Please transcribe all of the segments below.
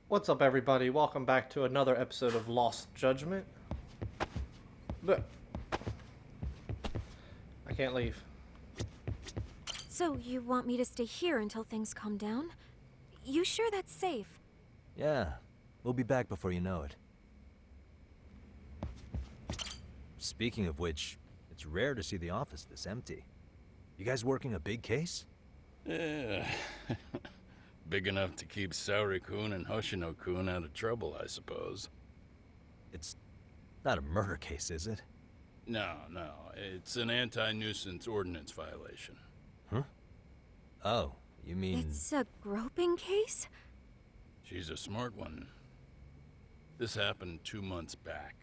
What's up, everybody? Welcome back to another episode of Lost Judgment. But I can't leave. So, you want me to stay here until things calm down? You sure that's safe? Yeah, we'll be back before you know it. Speaking of which, it's rare to see the office this empty. You guys working a big case? Yeah. Big enough to keep Saori-kun and Hoshino-kun out of trouble, I suppose. It's not a murder case, is it? No, it's an anti-nuisance ordinance violation. Huh? Oh, you mean... It's a groping case? She's a smart one. This happened 2 months back.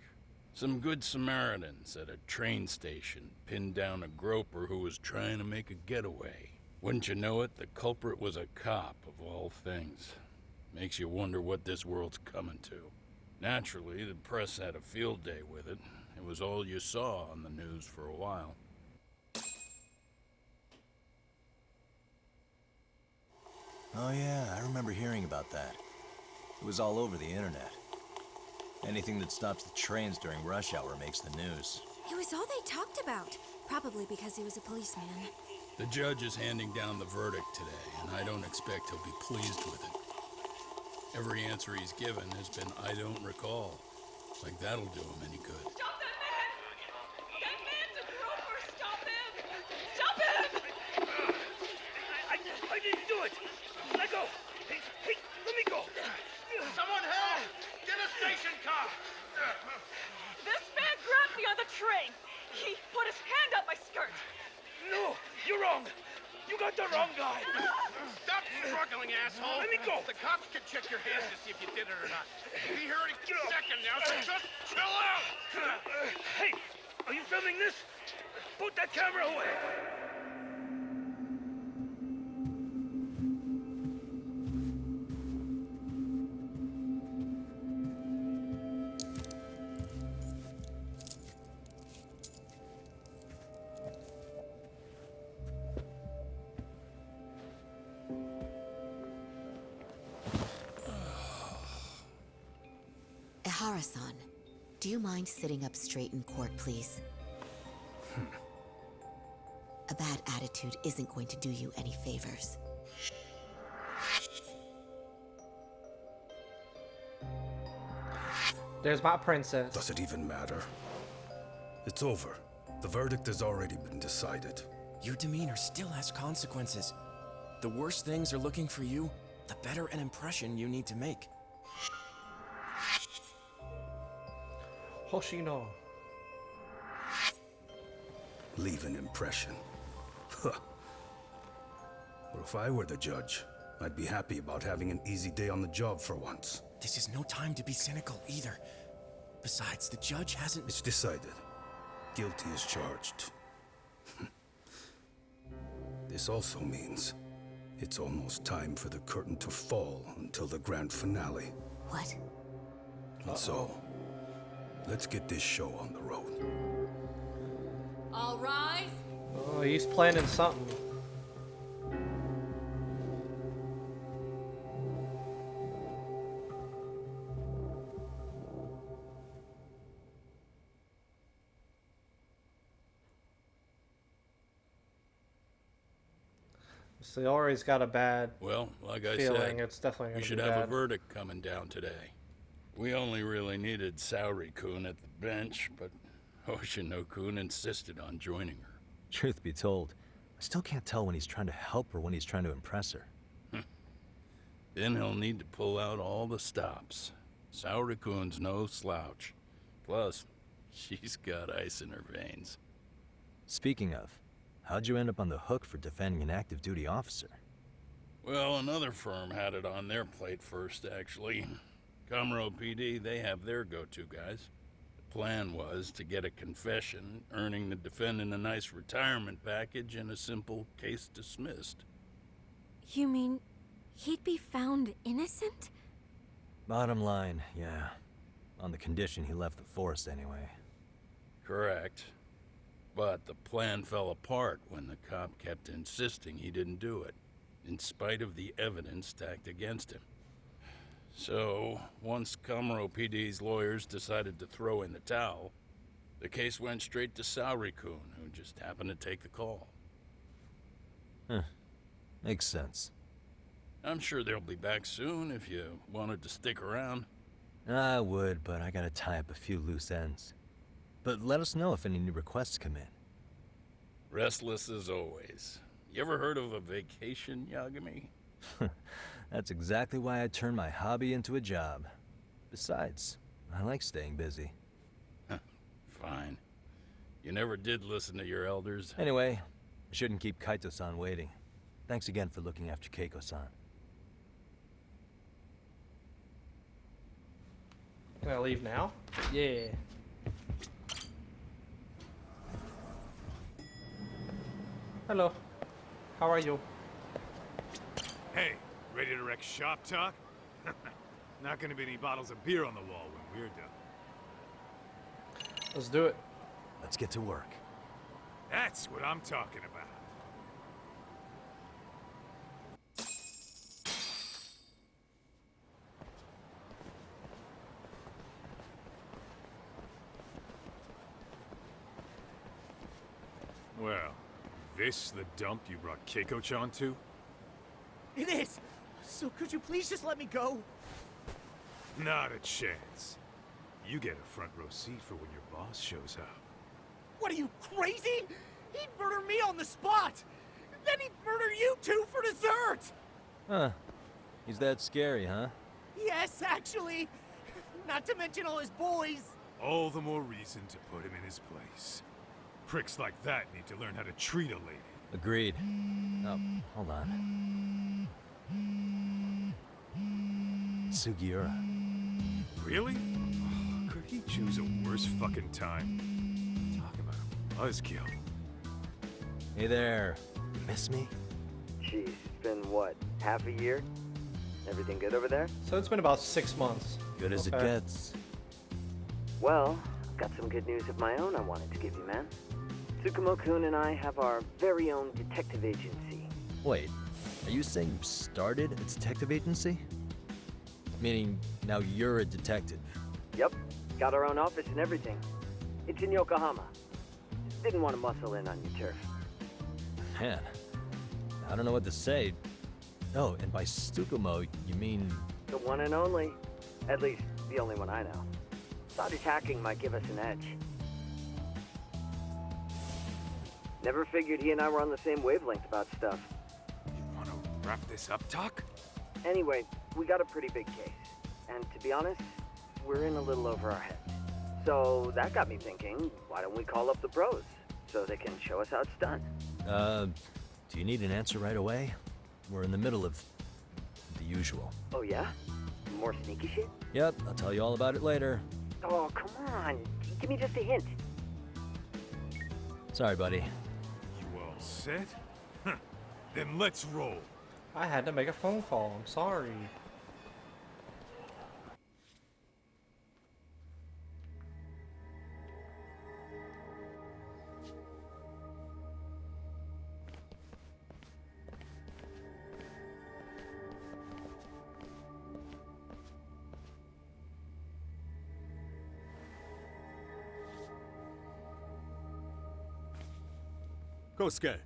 Some good Samaritans at a train station pinned down a groper who was trying to make a getaway. Wouldn't you know it, the culprit was a cop, of all things. Makes you wonder what this world's coming to. Naturally, the press had a field day with it. It was all you saw on the news for a while. Oh yeah, I remember hearing about that. It was all over the internet. Anything that stops the trains during rush hour makes the news. It was all they talked about. Probably because he was a policeman. The judge is handing down the verdict today, and I don't expect he'll be pleased with it. Every answer he's given has been, I don't recall. Like that'll do him any good. Stop that man! That man's a groper! Stop him! Stop him! I didn't do it! Let go! Hey, let me go! Someone help! Get a station car! This man grabbed me on the train! He put his hand up my skirt! No, you're wrong! You got the wrong guy! Stop struggling, asshole! Let me go! The cops can check your hands to see if you did it or not. Be here any second now, so just chill out! Hey, are you filming this? Put that camera away! Ehara-san, do you mind sitting up straight in court, please? A bad attitude isn't going to do you any favors. There's my princess. Does it even matter? It's over. The verdict has already been decided. Your demeanor still has consequences. The worse things are looking for you, the better an impression you need to make. Hoshino. Leave an impression. Huh. Well, if I were the judge, I'd be happy about having an easy day on the job for once. This is no time to be cynical either. Besides, the judge hasn't... It's decided. Guilty is charged. This also means it's almost time for the curtain to fall until the grand finale. What? And so, let's get this show on the road. All rise! Oh, he's planning something. Sayori's got a bad Well, like I feeling. said, It's definitely we gonna should be have bad. a verdict coming down today. We only really needed Saori-kun at the bench, but Hoshino-kun insisted on joining her. Truth be told, I still can't tell when he's trying to help or when he's trying to impress her. Then he'll need to pull out all the stops. Saori-kun's no slouch. Plus, she's got ice in her veins. Speaking of, how'd you end up on the hook for defending an active duty officer? Well, another firm had it on their plate first, actually. Comro PD, they have their go-to guys. The plan was to get a confession, earning the defendant a nice retirement package and a simple case dismissed. You mean he'd be found innocent? Bottom line, yeah. On the condition he left the forest anyway. Correct. But the plan fell apart when the cop kept insisting he didn't do it, in spite of the evidence stacked against him. So, once Kamuro PD's lawyers decided to throw in the towel, the case went straight to Saori-kun, who just happened to take the call. Huh. Makes sense. I'm sure they'll be back soon if you wanted to stick around. I would, but I gotta tie up a few loose ends. But let us know if any new requests come in. Restless as always. You ever heard of a vacation, Yagami? That's exactly why I turned my hobby into a job. Besides, I like staying busy. Fine. You never did listen to your elders. Anyway, I shouldn't keep Kaito-san waiting. Thanks again for looking after Keiko-san. Can I leave now? Yeah. Hello. How are you? Hey, ready to wreck shop talk? Not gonna be any bottles of beer on the wall when we're done. Let's do it. Let's get to work. That's what I'm talking about. Well, this the dump you brought Keiko-chan to? It is! So could you please just let me go? Not a chance. You get a front row seat for when your boss shows up. What are you, crazy? He'd murder me on the spot! Then he'd murder you two for dessert! Huh. He's that scary, huh? Yes, actually. Not to mention all his boys. All the more reason to put him in his place. Pricks like that need to learn how to treat a lady. Agreed. Oh, hold on. Sugiura. Really? Oh, could he choose a worse fucking time? Talk about a buzzkill. Hey there. Miss me? Jeez, it's been what, half a year? Everything good over there? So it's been about 6 months. Good as it Okay. gets. Well, I've got some good news of my own I wanted to give you, man. Tsukumo-kun and I have our very own detective agency. Wait, are you saying you started a detective agency? Meaning, now you're a detective? Yep, got our own office and everything. It's in Yokohama. Didn't want to muscle in on your turf. Man, I don't know what to say. Oh, and by Tsukumo, you mean... The one and only. At least, the only one I know. Thought his hacking might give us an edge. Never figured he and I were on the same wavelength about stuff. You wanna wrap this up, Doc? Anyway, we got a pretty big case. And to be honest, we're in a little over our heads. So that got me thinking, why don't we call up the pros? So they can show us how it's done. Do you need an answer right away? We're in the middle of the usual. Oh yeah? More sneaky shit? Yep, I'll tell you all about it later. Oh, come on. Give me just a hint. Sorry, buddy. You all set? Huh. Then let's roll. I had to make a phone call. I'm sorry. Kosuke,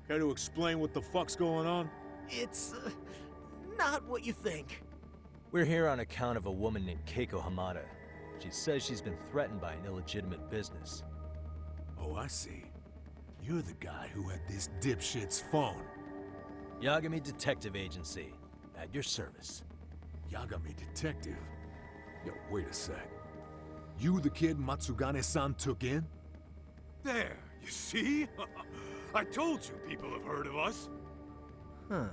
care to explain what the fuck's going on? It's not what you think. We're here on account of a woman named Keiko Hamada. She says she's been threatened by an illegitimate business. Oh, I see. You're the guy who had this dipshit's phone. Yagami Detective Agency. At your service. Yagami Detective? Yo, wait a sec. You the kid Matsugane-san took in? There, you see? I told you people have heard of us. Huh.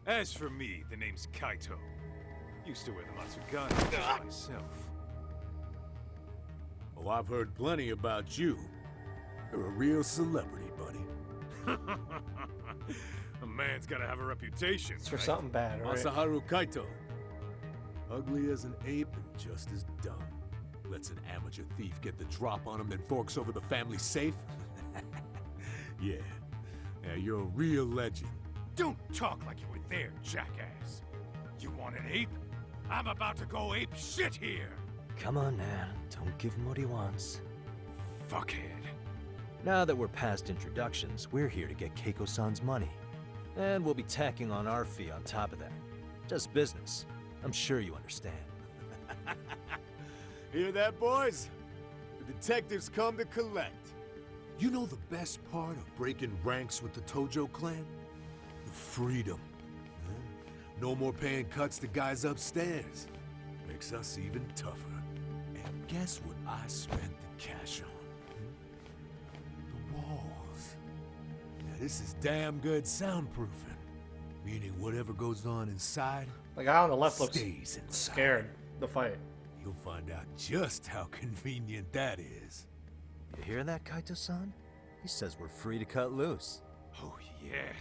As for me, the name's Kaito. Used to wear the Matsugane myself. Oh, I've heard plenty about you. You're a real celebrity, buddy. A man's gotta have a reputation, It's for right? something bad, right? Masaharu Kaito. Ugly as an ape and just as dumb. Lets an amateur thief get the drop on him, then forks over the family safe? Yeah. Yeah, you're a real legend. Don't talk like you were there, jackass. You want an ape? I'm about to go ape shit here! Come on, man. Don't give him what he wants. Fuckhead. Now that we're past introductions, we're here to get Keiko-san's money. And we'll be tacking on our fee on top of that. Just business. I'm sure you understand. Hear that, boys? The detectives come to collect. You know the best part of breaking ranks with the Tojo clan? The freedom. Huh? No more paying cuts to guys upstairs. Makes us even tougher. And guess what I spent the cash on? The walls. Now this is damn good soundproofing. Meaning whatever goes on inside, The guy on the left looks stays inside. scared to fight. You'll find out just how convenient that is. You hear that, Kaito-san? He says we're free to cut loose. Oh yeah.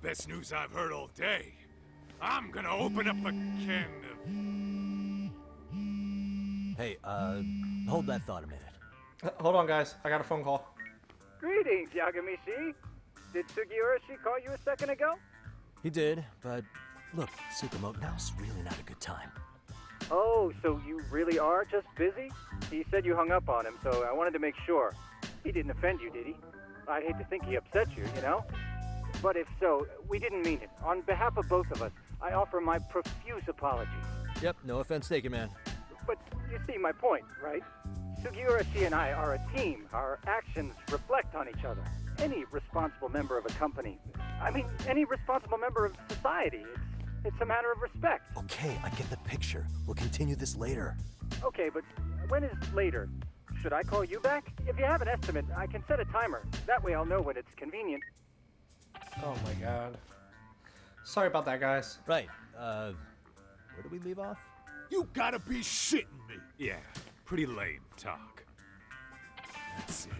Best news I've heard all day. I'm gonna open up a can of... Hey, hold that thought a minute. Hold on, guys. I got a phone call. Greetings, Yagami-shi. Did Sugiura-shi call you a second ago? He did, but look, Tsukumo, now's really not a good time. Oh, so you really are just busy? He said you hung up on him, so I wanted to make sure. He didn't offend you, did he? I'd hate to think he upset you, you know? But if so, we didn't mean it. On behalf of both of us, I offer my profuse apologies. Yep, no offense taken, man. But you see my point, right? Sugiura-shi and I are a team. Our actions reflect on each other. Any responsible member of a company, I mean, any responsible member of society, it's a matter of respect. Okay, I get the picture. We'll continue this later. Okay, but when is later? Should I call you back? If you have an estimate, I can set a timer. That way I'll know when it's convenient. Oh my god. Sorry about that, guys. Right, where do we leave off? You gotta be shitting me! Yeah, pretty lame talk. That's it.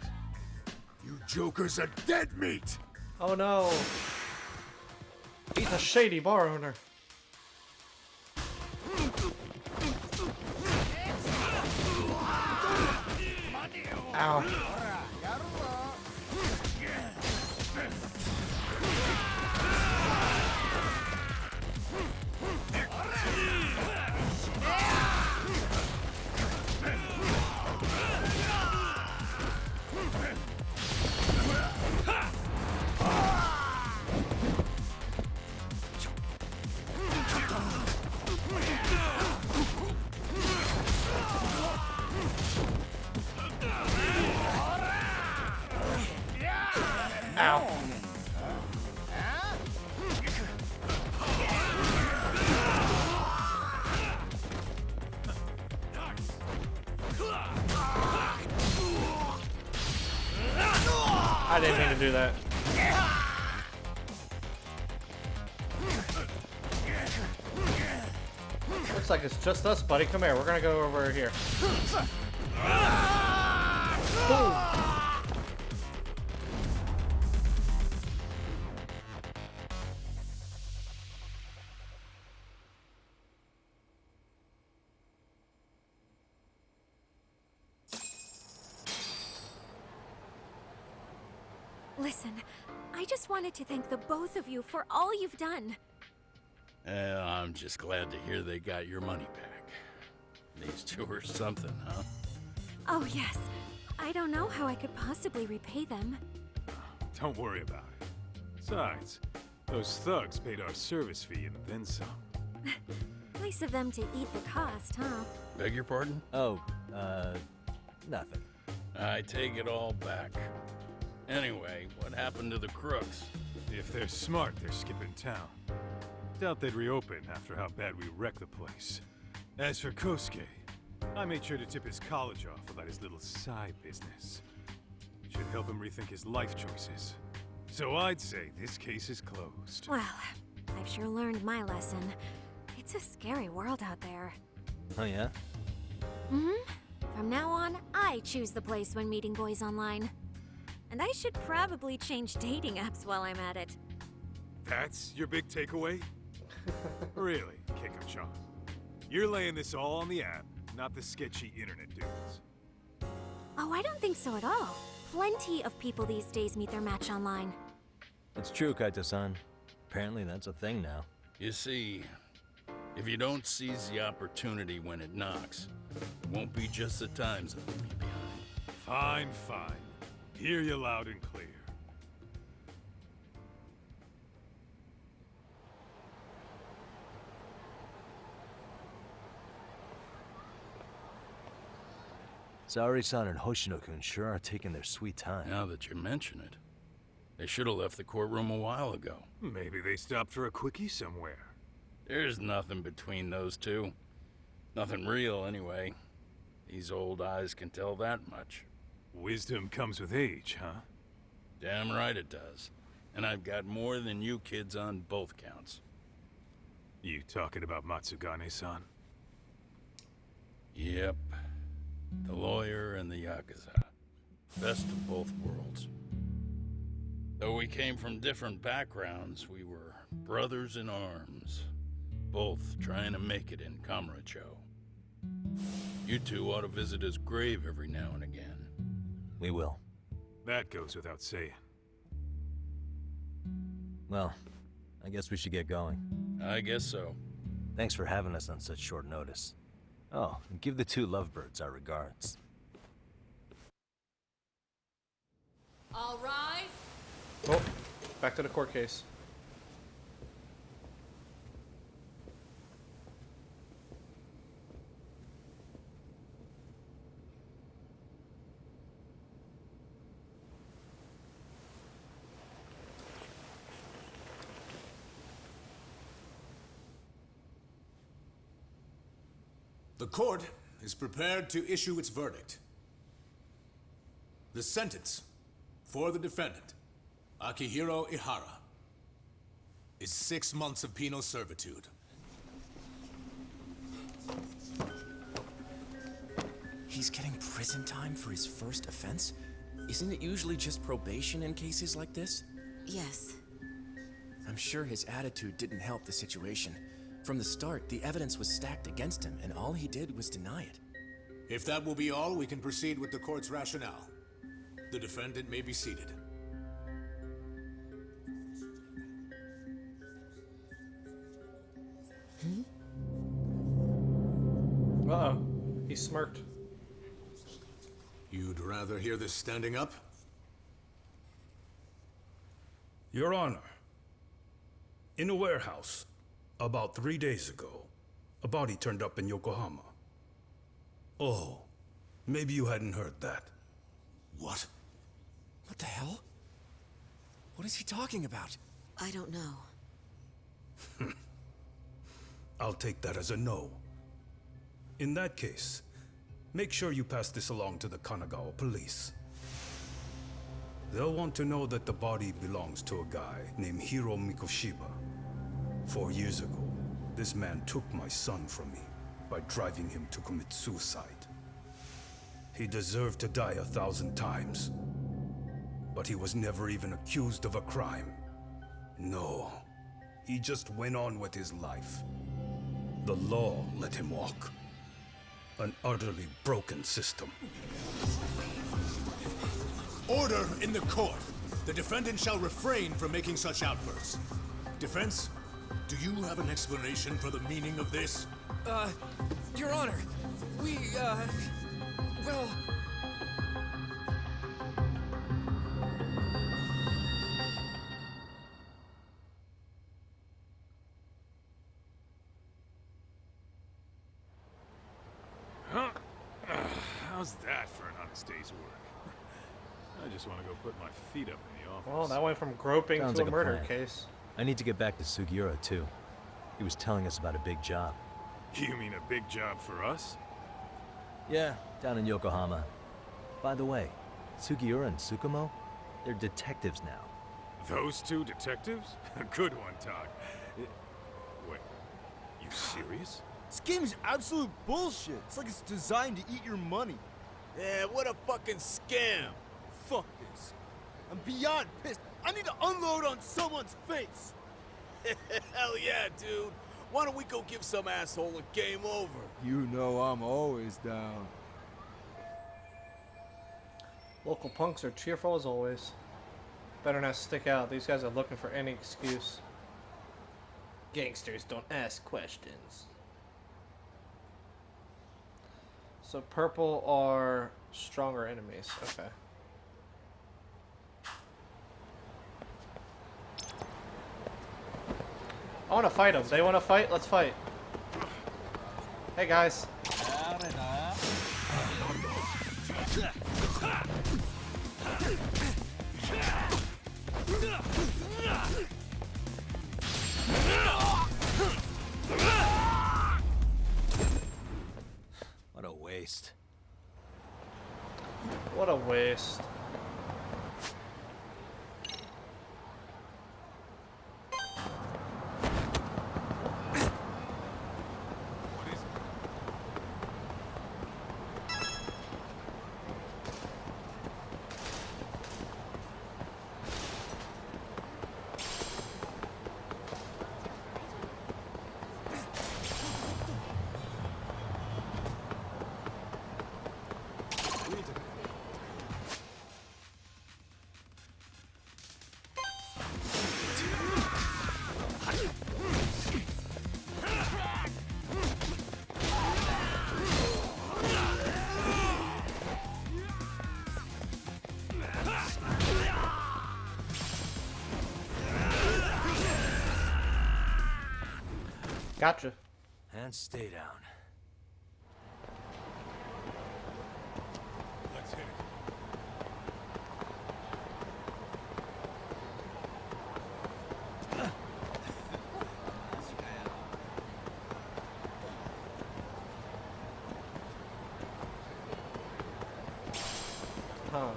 You jokers are dead meat! Oh no. He's a shady bar owner. Ow. Ow. I didn't mean to do that. Looks like it's just us, buddy. Come here. We're gonna go over here. Boom. Listen, I just wanted to thank the both of you for all you've done. I'm just glad to hear they got your money back. These two are something, huh? Oh, yes. I don't know how I could possibly repay them. Don't worry about it. Besides, those thugs paid our service fee and then some. Nice of them to eat the cost, huh? Beg your pardon? Oh, nothing. I take it all back. Anyway, what happened to the crooks? If they're smart, they're skipping town. Doubt they'd reopen after how bad we wrecked the place. As for Kosuke, I made sure to tip his college off about his little side business. Should help him rethink his life choices. So I'd say this case is closed. Well, I've sure learned my lesson. It's a scary world out there. Oh, yeah? Mm-hmm. From now on, I choose the place when meeting boys online. And I should probably change dating apps while I'm at it. That's your big takeaway? Really, Keiko-chan? You're laying this all on the app, not the sketchy internet dudes. Oh, I don't think so at all. Plenty of people these days meet their match online. It's true, Kaito-san. Apparently that's a thing now. You see, If you don't seize the opportunity when it knocks, it won't be just the times that leave you behind. Fine, fine. Hear you loud and clear. Saori-san and Hoshino-kun sure are taking their sweet time. Now that you mention it, they should have left the courtroom a while ago. Maybe they stopped for a quickie somewhere. There's nothing between those two. Nothing real, anyway. These old eyes can tell that much. Wisdom comes with age, huh? Damn right it does. And I've got more than you kids on both counts. You talking about Matsugane-san? Yep. The lawyer and the Yakuza. Best of both worlds. Though we came from different backgrounds, we were brothers in arms. Both trying to make it in Kamurocho. You two ought to visit his grave every now and again. We will. That goes without saying. Well, I guess we should get going. I guess so. Thanks for having us on such short notice. Oh, and give the two lovebirds our regards. All rise. Oh, back to the court case. The court is prepared to issue its verdict. The sentence for the defendant, Akihiro Ihara, is 6 months of penal servitude. He's getting prison time for his first offense? Isn't it usually just probation in cases like this? Yes. I'm sure his attitude didn't help the situation. From the start, the evidence was stacked against him, and all he did was deny it. If that will be all, we can proceed with the court's rationale. The defendant may be seated. Uh-oh. He smirked. You'd rather hear this standing up? Your Honor, in a warehouse, about 3 days ago, a body turned up in Yokohama. Oh, maybe you hadn't heard that. What? What the hell? What is he talking about? I don't know. I'll take that as a no. In that case, make sure you pass this along to the Kanagawa police. They'll want to know that the body belongs to a guy named Hiro Mikoshiba. 4 years ago, this man took my son from me by driving him to commit suicide. He deserved to die 1,000 times, but he was never even accused of a crime. No, he just went on with his life. The law let him walk. An utterly broken system. Order in the court. The defendant shall refrain from making such outbursts. Defense, do you have an explanation for the meaning of this? Your Honor, well... How's that for an honest day's work? I just want to go put my feet up in the office. Well, that went from groping Sounds to like a murder plan. case. I need to get back to Sugiura, too. He was telling us about a big job. You mean a big job for us? Yeah, down in Yokohama. By the way, Sugiura and Tsukumo, they're detectives now. Those two detectives? Good one, Todd. Wait, you serious? This game is absolute bullshit. It's like it's designed to eat your money. Yeah, what a fucking scam. Fuck this. I'm beyond pissed. I need to unload on someone's face. Hell yeah, dude. Why don't we go give some asshole a game over? You know I'm always down. Local punks are cheerful as always. Better not stick out. These guys are looking for any excuse. Gangsters don't ask questions. So purple are stronger enemies. Okay. I want to fight them. They want to fight? Let's fight. Hey guys. What a waste. What a waste. Gotcha. And stay down. Let's hit it. Huh.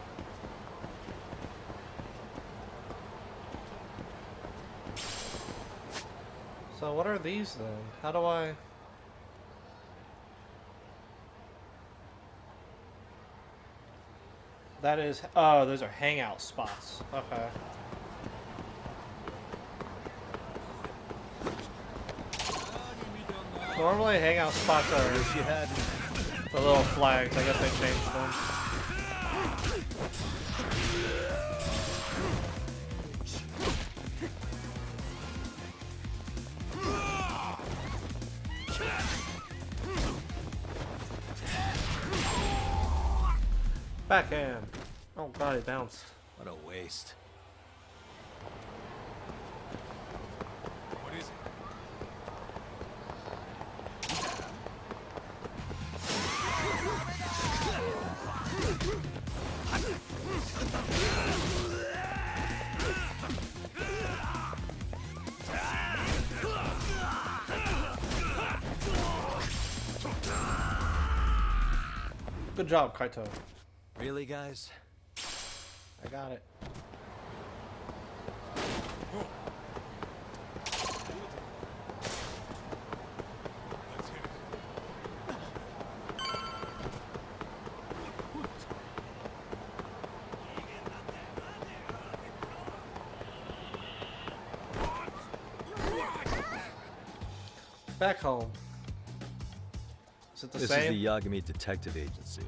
So what are these then? How do I... That is... Oh, those are hangout spots. Okay. Normally hangout spots are the little flags. I guess they changed them. Backhand. Oh god, it bounced. What a waste. What is it? Good job, Kaito. Really, guys? I got it. Let's hit it. Back home. Is it the This same? is the Yagami Detective Agency.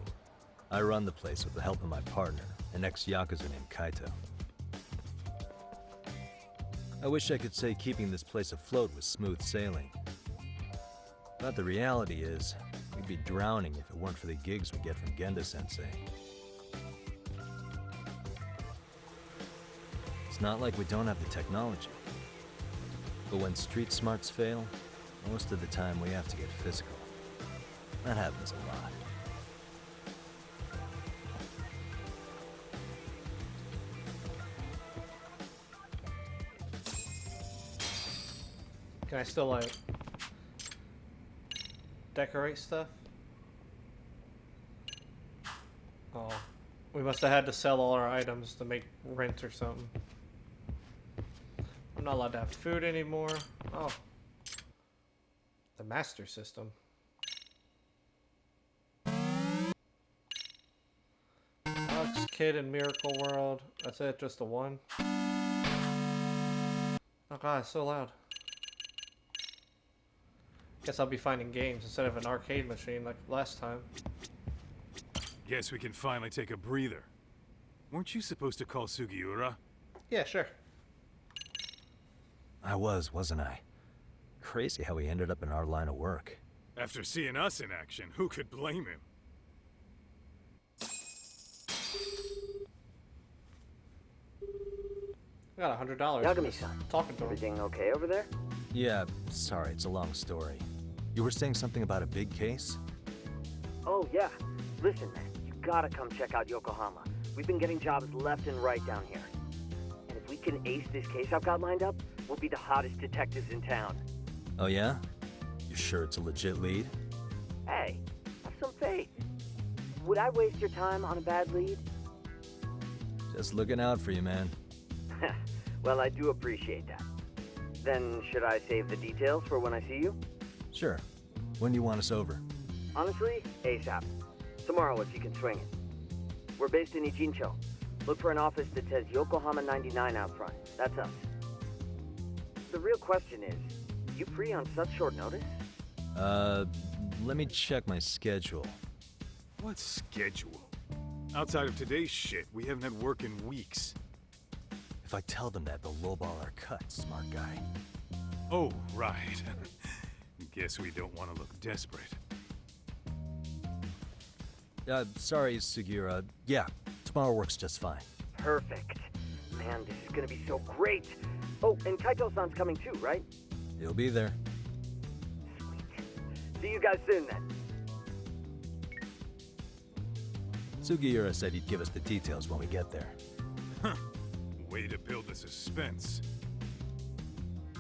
I run the place with the help of my partner, an ex-Yakuza named Kaito. I wish I could say keeping this place afloat was smooth sailing. But the reality is, we'd be drowning if it weren't for the gigs we get from Genda-sensei. It's not like we don't have the technology. But when street smarts fail, most of the time we have to get physical. That happens a lot. Can I still, like, decorate stuff? Oh. We must have had to sell all our items to make rent or something. I'm not allowed to have food anymore. Oh. The master system. Alex, Kid, and Miracle World. That's it, just the one. Oh god, it's so loud. Guess I'll be finding games instead of an arcade machine like last time. Guess we can finally take a breather. Weren't you supposed to call Sugiura? Yeah, sure. I wasn't I? crazy how he ended up in our line of work. After seeing us in action, who could blame him? I got $100. Yagami-san, Talking to him. everything okay over there? Yeah, sorry, it's a long story. You were saying something about a big case? Oh, yeah. Listen, man, you gotta come check out Yokohama. We've been getting jobs left and right down here. And if we can ace this case I've got lined up, we'll be the hottest detectives in town. Oh yeah? You sure it's a legit lead? Hey, have some faith. Would I waste your time on a bad lead? Just looking out for you, man. Well, I do appreciate that. Then, should I save the details for when I see you? Sure. When do you want us over? Honestly, ASAP. Tomorrow if you can swing it. We're based in Ijincho. Look for an office that says Yokohama 99 out front. That's us. The real question is, you free on such short notice? Let me check my schedule. What schedule? Outside of today's shit, we haven't had work in weeks. If I tell them that, they'll lowball our cut, smart guy. Oh, right. Guess we don't want to look desperate. Sorry, Sugiura. Yeah, tomorrow works just fine. Perfect. Man, this is gonna be so great. Oh, and Kaito-san's coming too, right? He'll be there. See you guys soon then. Sugiura said he'd give us the details when we get there. Huh. Way to build the suspense.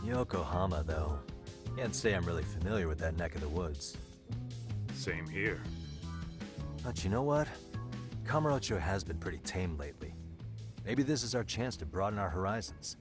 Yokohama, though. Can't say I'm really familiar with that neck of the woods. Same here. But you know what? Kamurocho has been pretty tame lately. Maybe this is our chance to broaden our horizons.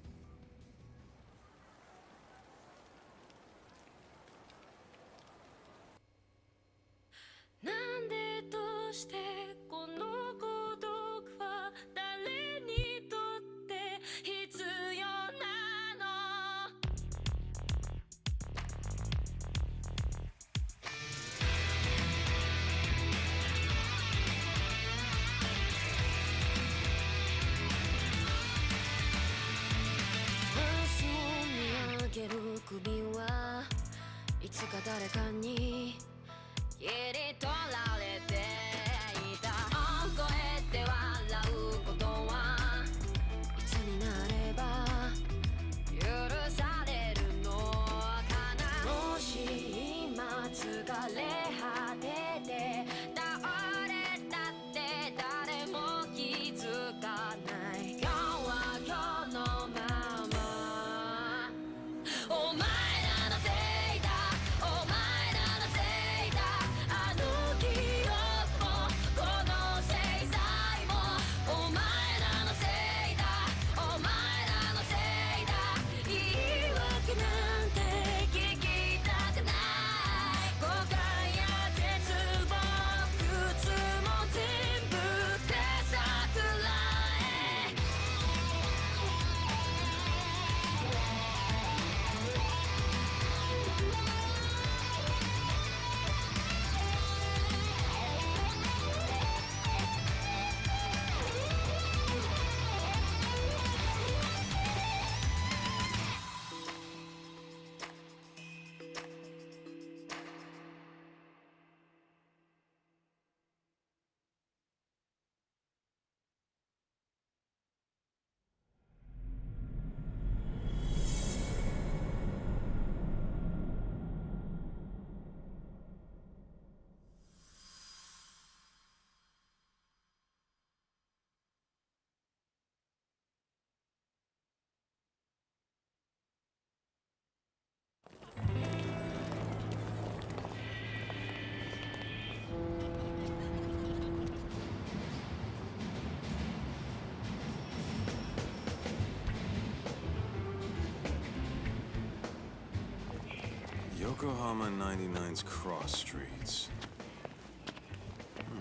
Yokohama 99's cross streets.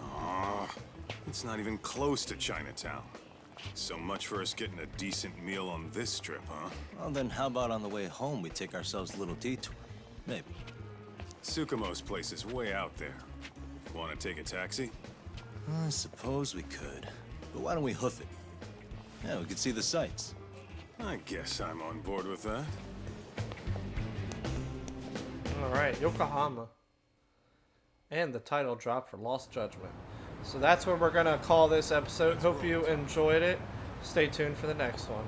Aw, it's not even close to Chinatown. So much for us getting a decent meal on this strip, huh? Well, then how about on the way home we take ourselves a little detour? Maybe. Tsukumo's place is way out there. Want to take a taxi? I suppose we could. But why don't we hoof it? Yeah, we could see the sights. I guess I'm on board with that. Alright, Yokohama. And the title drop for Lost Judgment. So that's where we're going to call this episode. Hope you enjoyed it. Stay tuned for the next one.